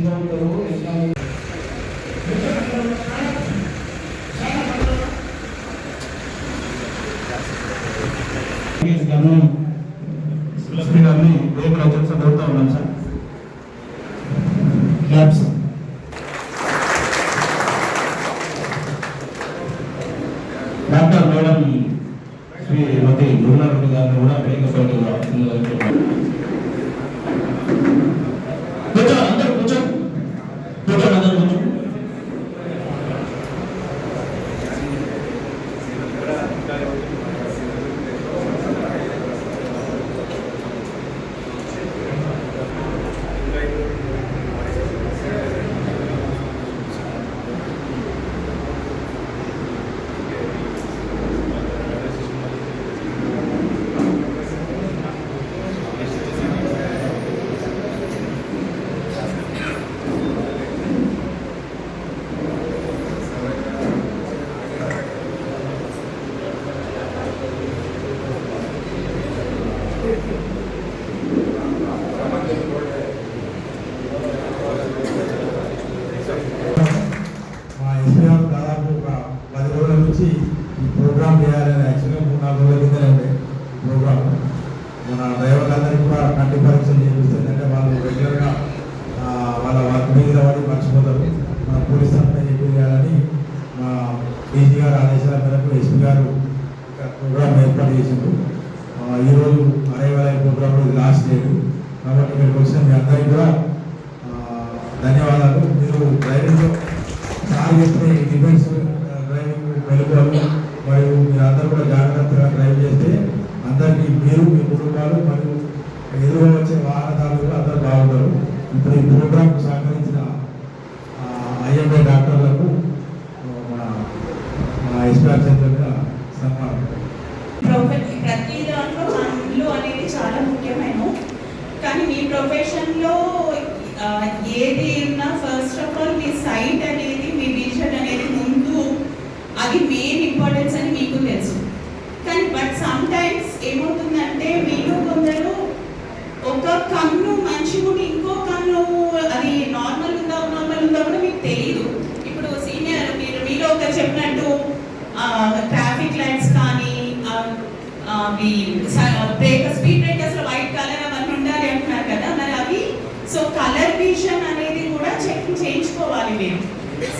Syndrome करो इसका గారిని వేగ రచన కోరుతా ఉన్నాం సార్. క్లాప్స్. డాక్టర్ మేడం శ్రీమతి గురునాథ్ గారిని కూడా వేగ అందరూ కూర్చోండి. ఈ ప్రోగ్రామ్ చేయాలని యాక్చువల్గా 3-4 రోజుల కిందనే ఉండే ప్రోగ్రామ్. మన డ్రైవర్లందరికీ కూడా కంటి పరీక్షలు చేపిస్తుందంటే వాళ్ళు రెగ్యులర్గా వాళ్ళ వర్క్ మీద పడి మర్చిపోతారు. మన పోలీస్ తరఫున చేయాలని మా డీజీ గారు ఆదేశాల మేరకు ఎస్పీ గారు ప్రోగ్రామ్ ఏర్పాటు చేసిండ్రు. ఈరోజు అరైవల్ ప్రోగ్రామ్ లాస్ట్ డేట్ కాబట్టి ఇక్కడికి వచ్చిన మీ అందరికీ కూడా ధన్యవాదాలు. మీరు డ్రైవింగ్లో చాలా చేస్తే డిఫెన్స్ డ్రైవింగ్ మెలుగులు మరియు మీరందరూ కూడా జాగ్రత్తగా డ్రైవ్ చేస్తే అందరికీ మీరు మీ కుటుంబాలు మరియు ఎదురుగా వచ్చే వాహనదారులు అందరూ బాగుంటారు. ఇప్పుడు ఈ ప్రోగ్రాంకు సహకరించిన ఐఎంఏ డాక్టర్లకు మన ఎస్పీఆర్ చంద్ర సన్మానం. ప్రతి దాంట్లో పనులు అనేది చాలా ముఖ్యమైన, కానీ మీ ప్రొఫెషన్లో ఏది ఉన్నా ఫస్ట్ ఆఫ్ ఆల్ మీ సైట్ అనేది, మీ విజన్ అనేది ముందు అది మెయిన్ ఇంపార్టెన్స్ అని మీకు తెలుసు. కానీ బట్ సమ్ టైమ్స్ ఏమవుతుందంటే మీరు కొందరు ఒక కన్ను మంచిగా ఇంకో కన్ను అది నార్మల్ ఉందా కూడా మీకు తెలియదు. ఇప్పుడు సీనియర్ మీరు ఒకరు చెప్పినట్టు ట్రాఫిక్ లైట్స్ కానీ స్పీడ్ బ్రేకర్స్లో వైట్ కలర్ అవన్నీ ఉండాలి అంటున్నారు కదా, మరి అవి సో కలర్ విజన్ అనేది కూడా చెకింగ్ చేయించుకోవాలి. మీరు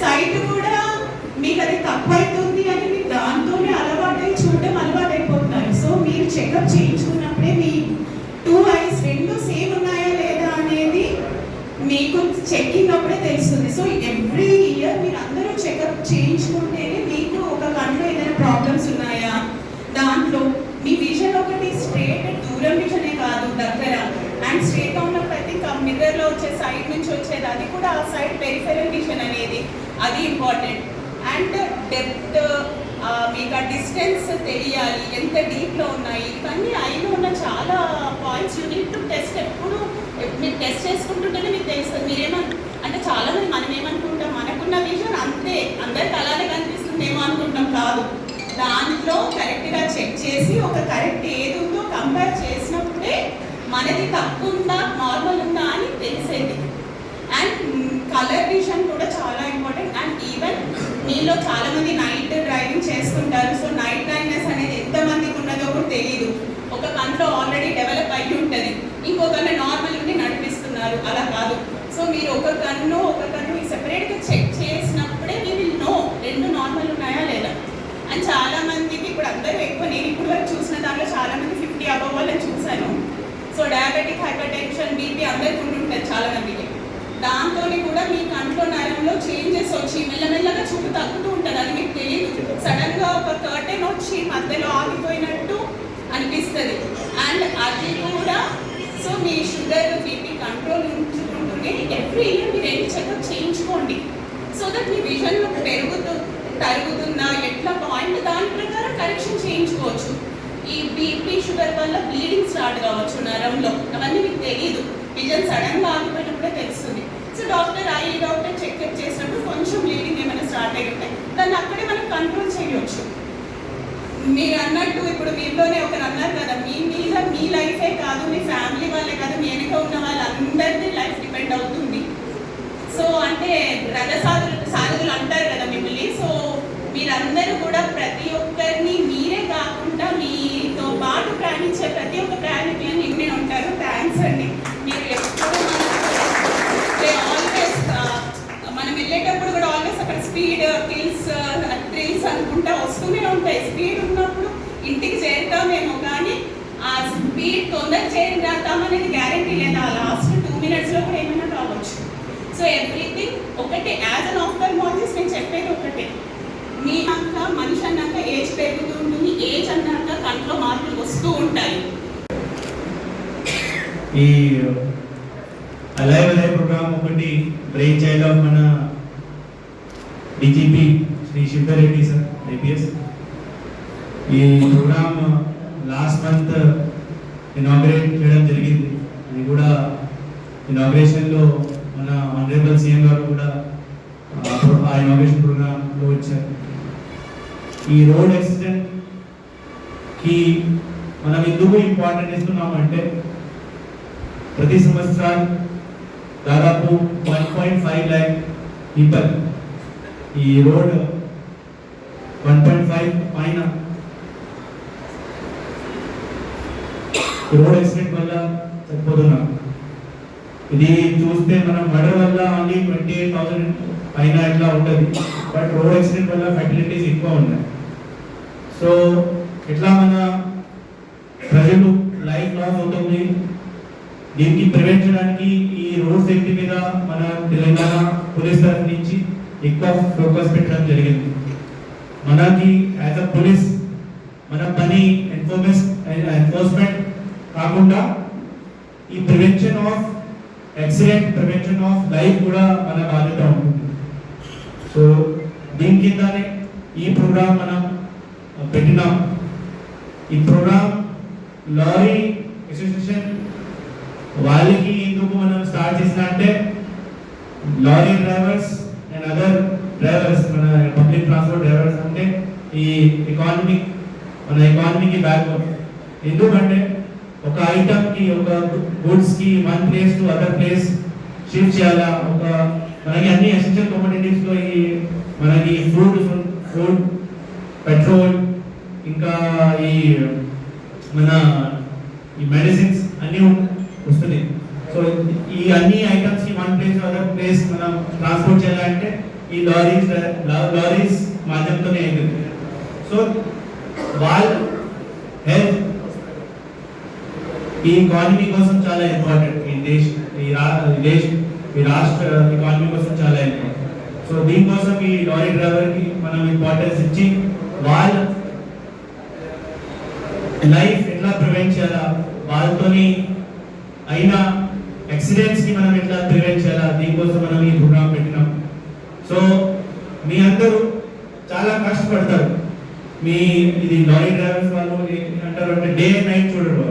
సైట్ కూడా మీకు అది తప్పు అవుతుంది అని మీరు దాంతోనే అలవాటు చూడటం అలవాటు అయిపోతున్నారు. సో మీరు చెకప్ చేయించుకున్నప్పుడే మీ 2 ఐస్ రెండు సేమ్ ఉన్నాయా లేదా అనేది మీకు చెకింగ్ అప్పుడే తెలుస్తుంది. సో ఎవ్రీ ఇయర్ మీరు అందరూ చెకప్ చేయించుకుంటేనే మీకు ఒక కన్నులో ఏదైనా ప్రాబ్లమ్స్ ఉన్నాయా, దాంట్లో మీ విజన్ ఒకటి స్ట్రేట్ దూరం విజనే కాదు దగ్గర అండ్ స్ట్రేట్గా ఉన్నప్పుడు ఐ థింక్ మిర్రర్లో వచ్చే సైడ్ నుంచి వచ్చేది అది కూడా ఆ సైడ్ పెరిఫెరల్ విజన్ అనేది అది ఇంపార్టెంట్. అండ్ డెప్త్ మీకు ఆ డిస్టెన్స్ తెలియాలి, ఎంత డీప్లో ఉన్నాయి, ఇవన్నీ ఐలో ఉన్న చాలా points you need to test. ఎప్పుడు మీరు టెస్ట్ చేసుకుంటుంటేనే మీకు తెలుస్తుంది. అంటే చాలామంది మనం ఏమనుకుంటాం, మనకున్న విజన్ అంతే అందరికి అలానే కనిపిస్తుందేమో అనుకుంటాం, కాదు. దాంట్లో కరెక్ట్గా చెక్ చేసి ఒక కరెక్ట్ ఏది ఉందో కంపేర్ చేసినప్పుడే మనది తప్పు ఉందా నార్మల్ ఉందా అని తెలిసేది. అండ్ కలర్ విజన్ కూడా చాలా ఇంపార్టెంట్. అండ్ ఈవెన్ మీలో చాలామంది నైట్ డ్రైవింగ్ చేస్తుంటారు. సో నైట్ బ్లైండ్నెస్ అనేది ఎంతమందికి ఉన్నదో కూడా తెలియదు. ఒక కన్నులో ఆల్రెడీ డెవలప్ అయ్యి ఉంటుంది, ఇంకో కన్ను నార్మల్ ఉండి నడిపిస్తున్నారు, అలా కాదు. సో మీరు ఒక కన్ను సెపరేట్గా చెక్ చేసినప్పుడే మీ విల్ నో రెండు నార్మల్ ఉన్నాయా లేదా. అండ్ చాలామందికి ఇప్పుడు అందరూ ఎక్కువ నేను ఇప్పుడు వరకు చూసిన దాంట్లో చాలామంది 50 అబవ్ వాళ్ళని చూశాను. So diabetic, hyper tension, BP అందరికి ఉంటుంటుంది చాలామందికి. దాంతో కూడా మీ కంట్లో నరంలో చేంజెస్ వచ్చి మెల్లమెల్లగా చూపు తగ్గుతూ ఉంటుంది, అది మీకు తెలియదు. సడన్గా ఒక కర్టెన్ వచ్చి మధ్యలో ఆగిపోయినట్టు అనిపిస్తుంది. అండ్ అది కూడా సో మీ షుగర్, బీపీ కంట్రోల్ ఉంచుకుంటూనే ఎవ్రీ ఇయర్ మీరు వెళ్ళి చెకప్ చేయించుకోండి. సో దట్ మీ విజన్ తరుగుతుందా ఎట్లా పాయింట్ దాని ప్రకారం కరెక్షన్ చేయించుకోవచ్చు. ఈ బీపీ షుగర్ వల్ల బ్లీడింగ్ స్టార్ట్ కావచ్చు నరంలో, అవన్నీ మీకు తెలియదు. విజన్ సడన్గా ఆగిపోయినప్పుడే తెలుస్తుంది. సో ఐ డాక్టర్ చెకప్ చేసినప్పుడు కొంచెం బ్లీడింగ్ ఏమైనా స్టార్ట్ అయితే దాన్ని అక్కడే మనం కంట్రోల్ చేయవచ్చు. మీరు అన్నట్టు ఇప్పుడు మీలోనే ఒకరు అన్నారు కదా, మీ మీద మీ లైఫే కాదు, మీ ఫ్యామిలీ వాళ్ళే కాదు, మీ వెనుక ఉన్న వాళ్ళందరినీ లైఫ్ డిపెండ్ అవుతుంది. అంటే సాధువులు అంటారు కదా మిమ్మల్ని. సో మీరందరూ కూడా ప్రతి ఒక్కరిని మీరే కాకుండా మీతో పాటు ప్రయాణించే ప్రతి ఒక్క ప్రయాణికులను నిండి ఉంటారు. థ్యాంక్స్ అండి. మీరు ఎప్పుడు ఆల్వేస్ మనం వెళ్ళేటప్పుడు కూడా ఆల్వేస్ అక్కడ స్పీడ్ థ్రిల్స్ అనుకుంటా వస్తూనే ఉంటాయి. స్పీడ్ ఉన్నప్పుడు ఇంటికి చేరుతామేమో, కానీ ఆ స్పీడ్ తొందర చేరుతామనేది గ్యారంటీ లేదా. లాస్ట్ 2 minutesలో కూడా ఏమైనా కావచ్చు. సో ఎవ్రీథింగ్ ఒకటే. యాజ్ అన్ ఆఫ్థల్మాలజిస్ట్ నేను చెప్పేది ఒకటే, మీ అక్క మనిషి అన్నాక ఏజ్ పెరుగుతూ ఉంటుంది, ఏజ్ అన్నాక కంట్లో మార్పులు వస్తూ ఉంటాయి. ఈ అలైవ్ ప్రోగ్రామ్ ఒకటి బ్రెయిన్ చైల్డ్ ఆఫ్ మన DGP Shri Siva Reddy sir IPS. ఈ ప్రోగ్రామ్ లాస్ట్ మంత్ ఇనాగ్రేట్ చేయడం జరిగింది. అది కూడా ఇనాగ్రేషన్లో మన ఆనరబుల్ సీఎం గారు కూడా ఆ ఇనాగ్రేషన్ ప్రోగ్రామ్లో వచ్చారు. ఈ రోడ్ యాక్సిడెంట్కి మనం ఎందుకు ఇంపార్టెంట్ ఇస్తున్నామంటే ప్రతి సంవత్సరం దాదాపు 1.5 lakh పీపుల్ ఈ రోడ్ 1.5 పైన రోడ్ యాక్సిడెంట్ వల్ల చనిపోతున్నాం. ఇది చూస్తే మనం మర్డర్ వల్ల ఓన్లీ 28,000 పైన ఇట్లా ఉంటుంది, బట్ రోడ్ యాక్సిడెంట్ వల్ల ఫెర్టిలిటీస్ ఎక్కువ ఉన్నాయి. సో ఇట్లా మన ప్రజలు లైఫ్ లాస్ అవుతుంది. దీనికి ప్రివెంట్ చేయడానికి ఈ రోడ్ సేఫ్టీ మీద మన తెలంగాణ పోలీస్ తరఫు నుంచి ఎక్కువ ఫోకస్ పెట్టడం జరిగింది. మనకి యాజ్ అ పోలీస్ మన పని ఎన్ఫోర్స్మెంట్ కాకుండా ఈ prevention of accident, prevention of life కూడా మన బాధ్యత ఉంటుంది. సో దీని కిందనే ఈ ప్రోగ్రామ్ మనం పెట్టినాం. ఈ ప్రోగ్రామ్ లారీ అసోసియేషన్ వాళ్ళకి ఎందుకు మనం స్టార్ట్ చేసిన అంటే lorry drivers and other drivers, మన పబ్లిక్ ట్రాన్స్పోర్ట్ డ్రైవర్స్ అంటే ఈ మన ఎకానమీకి బ్యాక్బోన్. ఎందుకంటే ఒక ఐటమ్కి, ఒక గూడ్స్కి one place to other place shift చేయాలా. మనకి అన్ని ఎసెన్షియల్ కమోడిటీస్లో ఈ మనకి ఫుడ్, పెట్రోల్, ఇంకా ఈ మన ఈ మెడిసిన్స్ అన్నీ వస్తున్నాయి. సో ఈ అన్ని ఐటమ్స్ కి వన్ ప్లేస్ అదర్ ప్లేస్ మనం ట్రాన్స్పోర్ట్ చేయాలంటే ఈ లారీస్ మాధ్యమంతోనే అవుతుంది. సో వాళ్ళ హెల్త్ ఈ ఎకానమీ కోసం చాలా ఇంపార్టెంట్. ఈ రాష్ట్ర ఎకానమీ కోసం చాలా ఇంపార్టెంట్. సో దీనికోసం ఈ లారీ డ్రైవర్ కి మనం ఇంపార్టెన్స్ ఇచ్చి వాళ్ళ లైఫ్ ఎట్లా ప్రివెంట్ చేయాలా, వాళ్ళతోని అయినా యాక్సిడెంట్స్ కి మనం ఎట్లా ప్రివెంట్ చేయాలా, దీనికోసం మనం ఈ ప్రోగ్రామ్ పెట్టినాం. సో మీ అందరూ చాలా కష్టపడతారు. ఇది లారీ డ్రైవర్స్ వాళ్ళు అంటారు అంటే డే అండ్ నైట్ చూడరు.